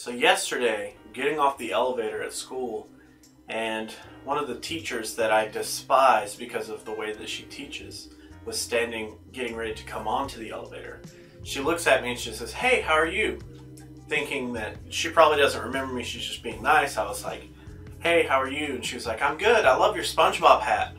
So yesterday, getting off the elevator at school, and one of the teachers that I despise because of the way that she teaches was standing, getting ready to come onto the elevator. She looks at me and she says, "Hey, how are you?" Thinking that she probably doesn't remember me, she's just being nice. I was like, "Hey, how are you?" And she was like, "I'm good, I love your SpongeBob hat."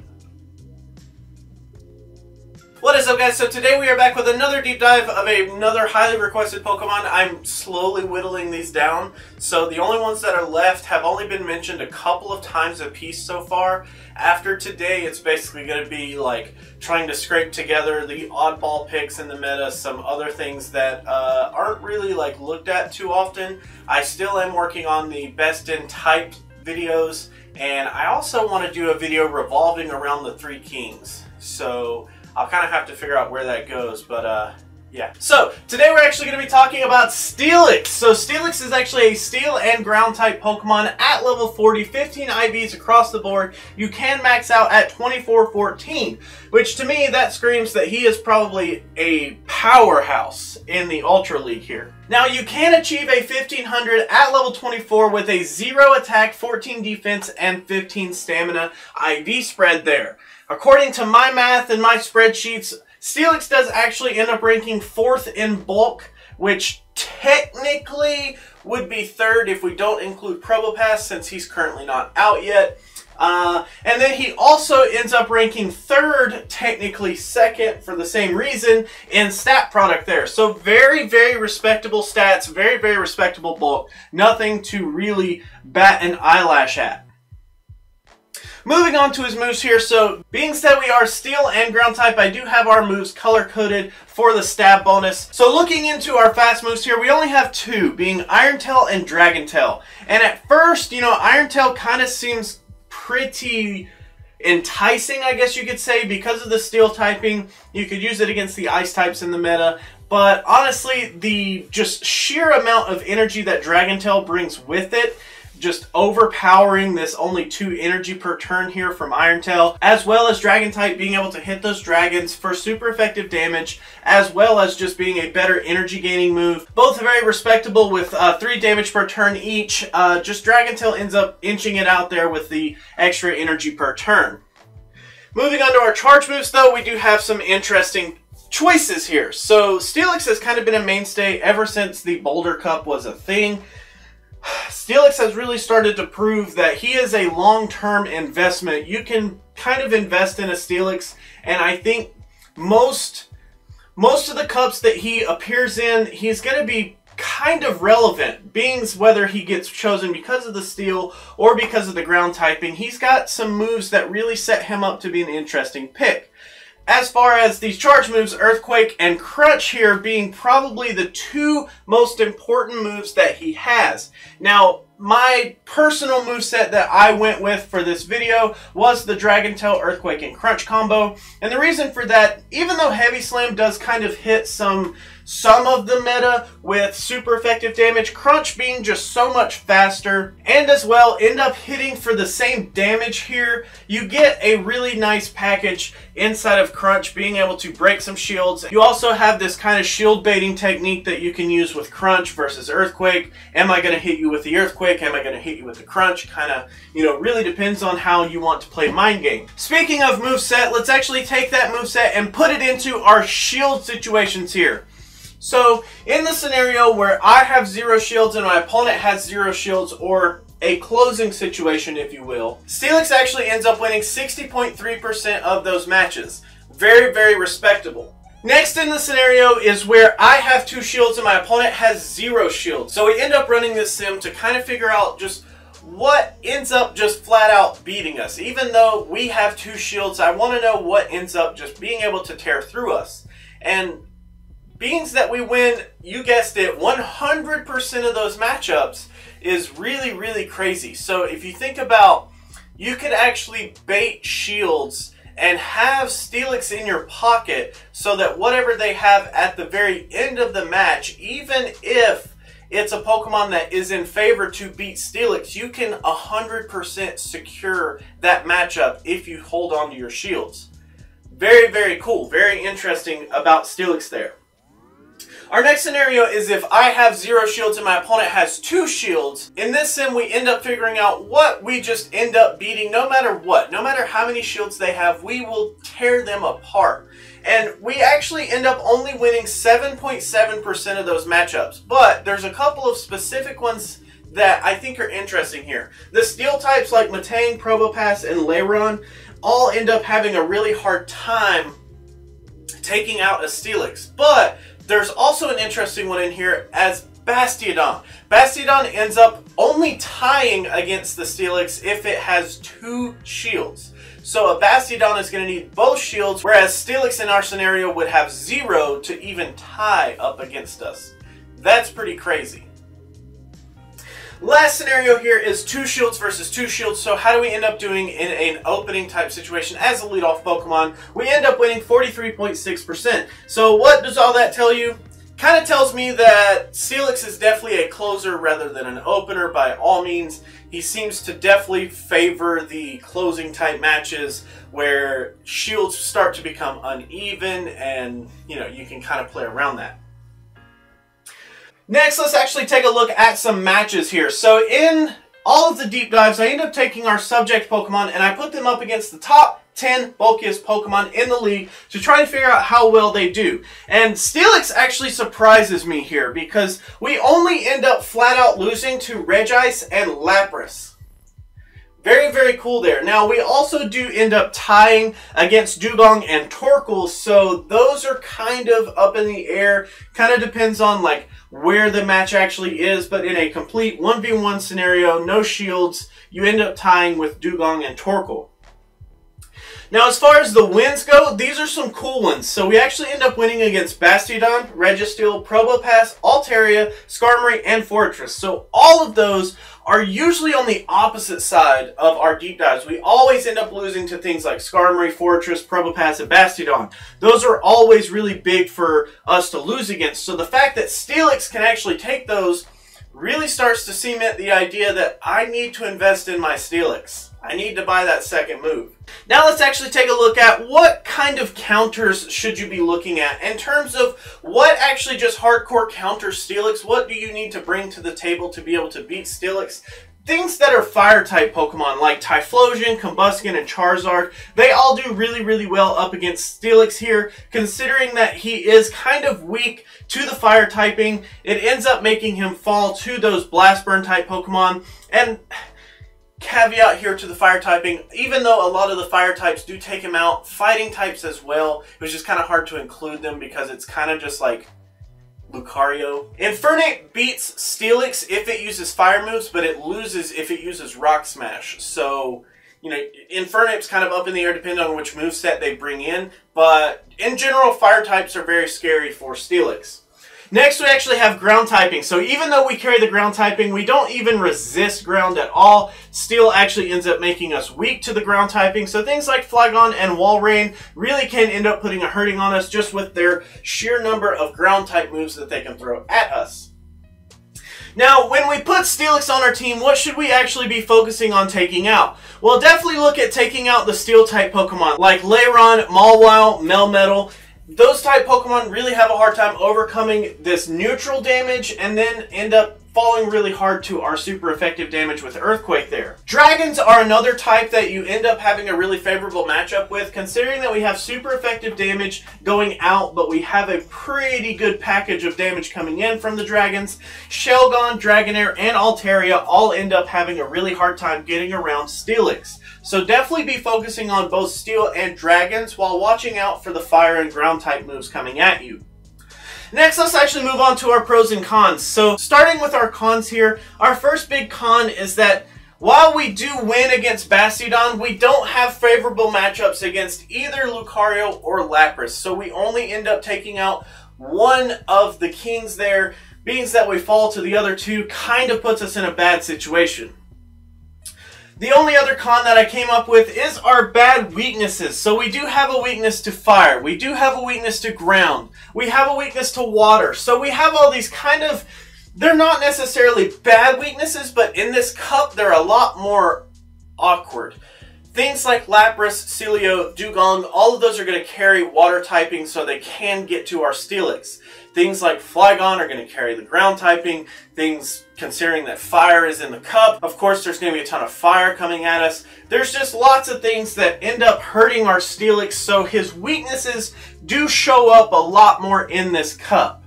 What is up, guys? So today we are back with another deep dive of another highly requested Pokemon. I'm slowly whittling these down, so the only ones that are left have only been mentioned a couple of times a piece so far. After today, it's basically going to be like trying to scrape together the oddball picks in the meta, some other things that aren't really like looked at too often. I still am working on the best in type videos, and I also want to do a video revolving around the Three Kings. So I'll kind of have to figure out where that goes, but yeah. So today we're actually going to be talking about Steelix. So Steelix is actually a steel and ground type Pokemon at level 40, 15 IVs across the board. You can max out at 24-14, which to me that screams that he is probably a powerhouse in the Ultra League here. Now you can achieve a 1500 at level 24 with a 0 attack, 14 defense, and 15 stamina IV spread there. According to my math and my spreadsheets, Steelix does actually end up ranking 4th in bulk, which technically would be 3rd if we don't include Probopass, since he's currently not out yet. And then he also ends up ranking 3rd, technically 2nd for the same reason, in stat product there. So very, very respectable stats, very, very respectable bulk. Nothing to really bat an eyelash at. Moving on to his moves here, so being said we are steel and ground type, I do have our moves color-coded for the stab bonus. So looking into our fast moves here, we only have 2, being Iron Tail and Dragon Tail. And at first, you know, Iron Tail kind of seems pretty enticing, I guess you could say, because of the steel typing. You could use it against the ice types in the meta. But honestly, the just sheer amount of energy that Dragon Tail brings with it, just overpowering this only 2 energy per turn here from Iron Tail, as well as Dragon type being able to hit those dragons for super effective damage, as well as just being a better energy gaining move. Both very respectable with 3 damage per turn each. Just Dragon Tail ends up inching it out there with the extra energy per turn. Moving on to our charge moves though, we do have some interesting choices here. So Steelix has kind of been a mainstay ever since the Boulder Cup was a thing. Steelix has really started to prove that he is a long-term investment. You can kind of invest in a Steelix, and I think most of the cups that he appears in, he's going to be kind of relevant, being whether he gets chosen because of the steel or because of the ground typing. He's got some moves that really set him up to be an interesting pick. As far as these charge moves, Earthquake and Crunch here being probably the 2 most important moves that he has. Now, my personal moveset that I went with for this video was the Dragon Tail, Earthquake, and Crunch combo. And the reason for that, even though Heavy Slam does kind of hit some of the meta with super effective damage, Crunch being just so much faster, and as well end up hitting for the same damage here, you get a really nice package inside of Crunch, being able to break some shields. You also have this kind of shield baiting technique that you can use with Crunch versus Earthquake. Am I going to hit you with the Earthquake? Am I going to hit you with the Crunch? Kind of, you know, really depends on how you want to play mind game. Speaking of moveset, let's actually take that moveset and put it into our shield situations here. So, in the scenario where I have 0 shields and my opponent has 0 shields, or a closing situation if you will, Steelix actually ends up winning 60.3% of those matches. Very, very respectable. Next in the scenario is where I have 2 shields and my opponent has 0 shields. So we end up running this sim to kind of figure out just what ends up just flat out beating us. Even though we have 2 shields, I want to know what ends up just being able to tear through us. And being that we win, you guessed it, 100% of those matchups is really, really crazy. So if you think about, you could actually bait shields and have Steelix in your pocket so that whatever they have at the very end of the match, even if it's a Pokemon that is in favor to beat Steelix, you can 100% secure that matchup if you hold on to your shields. Very, very cool. Very interesting about Steelix there. Our next scenario is if I have 0 shields and my opponent has 2 shields. In this sim, we end up figuring out what we just end up beating no matter what. No matter how many shields they have, we will tear them apart. And we actually end up only winning 7.7% of those matchups. But there's a couple of specific ones that I think are interesting here. The steel types like Matang, Probopass, and Leiron all end up having a really hard time taking out a Steelix. But there's also an interesting one in here as Bastiodon. Bastiodon ends up only tying against the Steelix if it has 2 shields. So a Bastiodon is going to need both shields, whereas Steelix in our scenario would have 0 to even tie up against us. That's pretty crazy. Last scenario here is 2 shields versus 2 shields. So how do we end up doing in an opening type situation as a leadoff Pokemon? We end up winning 43.6%. So what does all that tell you? Kind of tells me that Steelix is definitely a closer rather than an opener by all means. He seems to definitely favor the closing type matches where shields start to become uneven and, you know, you can kind of play around that. Next, let's actually take a look at some matches here. So in all of the deep dives, I end up taking our subject Pokemon and I put them up against the top 10 bulkiest Pokemon in the league to try to figure out how well they do. And Steelix actually surprises me here because we only end up flat out losing to Regice and Lapras. Very, very cool there. Now, we also do end up tying against Dugong and Torkoal, so those are kind of up in the air. Kind of depends on, like, where the match actually is, but in a complete 1v1 scenario, no shields, you end up tying with Dugong and Torkoal. Now, as far as the wins go, these are some cool ones. So we actually end up winning against Bastiodon, Registeel, Probopass, Altaria, Skarmory, and Fortress. So all of those are usually on the opposite side of our deep dives. We always end up losing to things like Skarmory, Fortress, Probopass, and Bastiodon. Those are always really big for us to lose against. So the fact that Steelix can actually take those really starts to cement the idea that I need to invest in my Steelix. I need to buy that second move. Now let's actually take a look at what kind of counters should you be looking at in terms of what actually just hardcore counters Steelix. What do you need to bring to the table to be able to beat Steelix? Things that are fire type Pokemon like Typhlosion, Combusken, and Charizard, they all do really, really well up against Steelix here. Considering that he is kind of weak to the fire typing, it ends up making him fall to those Blast Burn type Pokemon. And caveat here to the fire typing, even though a lot of the fire types do take him out, fighting types as well, it was just kind of hard to include them because it's kind of just like Lucario. Infernape beats Steelix if it uses fire moves, but it loses if it uses Rock Smash. So, you know, Infernape's kind of up in the air depending on which moveset they bring in, but in general, fire types are very scary for Steelix. Next, we actually have ground typing. So even though we carry the ground typing, we don't even resist ground at all. Steel actually ends up making us weak to the ground typing. So things like Flygon and Walrein really can end up putting a hurting on us just with their sheer number of ground type moves that they can throw at us. Now, when we put Steelix on our team, what should we actually be focusing on taking out? Well, definitely look at taking out the steel type Pokemon like Leiron, Mawile, Melmetal. Those type Pokemon really have a hard time overcoming this neutral damage and then end up falling really hard to our super effective damage with Earthquake there. Dragons are another type that you end up having a really favorable matchup with, considering that we have super effective damage going out, but we have a pretty good package of damage coming in from the dragons. Shelgon, Dragonair, and Altaria all end up having a really hard time getting around Steelix. So definitely be focusing on both Steel and Dragons while watching out for the Fire and Ground type moves coming at you. Next, let's actually move on to our pros and cons. So starting with our cons here, our first big con is that while we do win against Bastiodon, we don't have favorable matchups against either Lucario or Lapras. So we only end up taking out one of the kings there. Being that we fall to the other two kind of puts us in a bad situation. The only other con that I came up with is our bad weaknesses. So we do have a weakness to fire. We do have a weakness to ground. We have a weakness to water. So we have all these kind of, they're not necessarily bad weaknesses, but in this cup, they're a lot more awkward. Things like Lapras, Celio, Dugong, all of those are going to carry water typing so they can get to our Steelix. Things like Flygon are going to carry the ground typing. Things considering that fire is in the cup. Of course, there's going to be a ton of fire coming at us. There's just lots of things that end up hurting our Steelix, so his weaknesses do show up a lot more in this cup.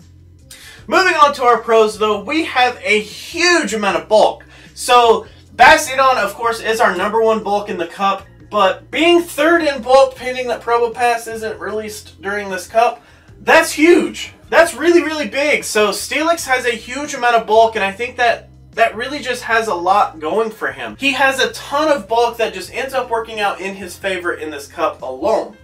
Moving on to our pros though, we have a huge amount of bulk. So Bastiodon, of course, is our #1 bulk in the cup, but being 3rd in bulk, pending that Probopass isn't released during this cup, that's huge. That's really, really big. So Steelix has a huge amount of bulk, and I think that really just has a lot going for him. He has a ton of bulk that just ends up working out in his favor in this cup alone.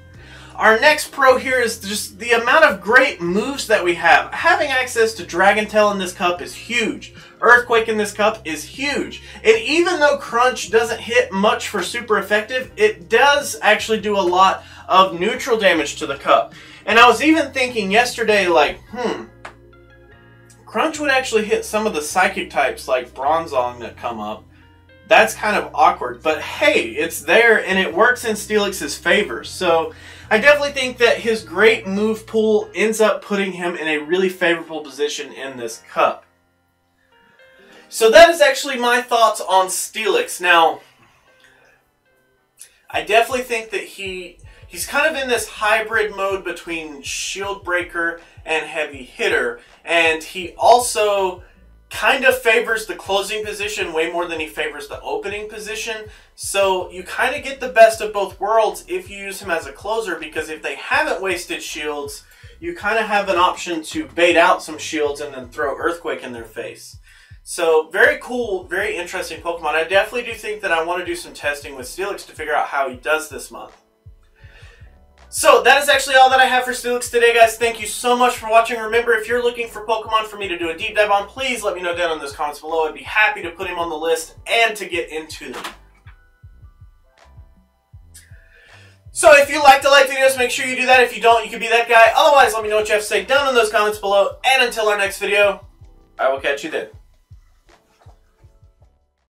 Our next pro here is just the amount of great moves that we have. Having access to Dragon Tail in this cup is huge. Earthquake in this cup is huge. And even though Crunch doesn't hit much for super effective, it does actually do a lot of neutral damage to the cup. And I was even thinking yesterday, like, Crunch would actually hit some of the psychic types like Bronzong that come up. That's kind of awkward, but hey, it's there and it works in Steelix's favor. So I definitely think that his great move pool ends up putting him in a really favorable position in this cup. So that is actually my thoughts on Steelix. Now, I definitely think that he's kind of in this hybrid mode between Shield Breaker and Heavy Hitter, and he also kind of favors the closing position way more than he favors the opening position. So you kind of get the best of both worlds if you use him as a closer, because if they haven't wasted shields, you kind of have an option to bait out some shields and then throw Earthquake in their face. So very cool, very interesting Pokemon. I definitely do think that I want to do some testing with Steelix to figure out how he does this month. So that is actually all that I have for Steelix today, guys. Thank you so much for watching. Remember, if you're looking for Pokemon for me to do a deep dive on, please let me know down in those comments below. I'd be happy to put him on the list and to get into them. So if you like to like videos, make sure you do that. If you don't, you can be that guy. Otherwise, let me know what you have to say down in those comments below. And until our next video, I will catch you then.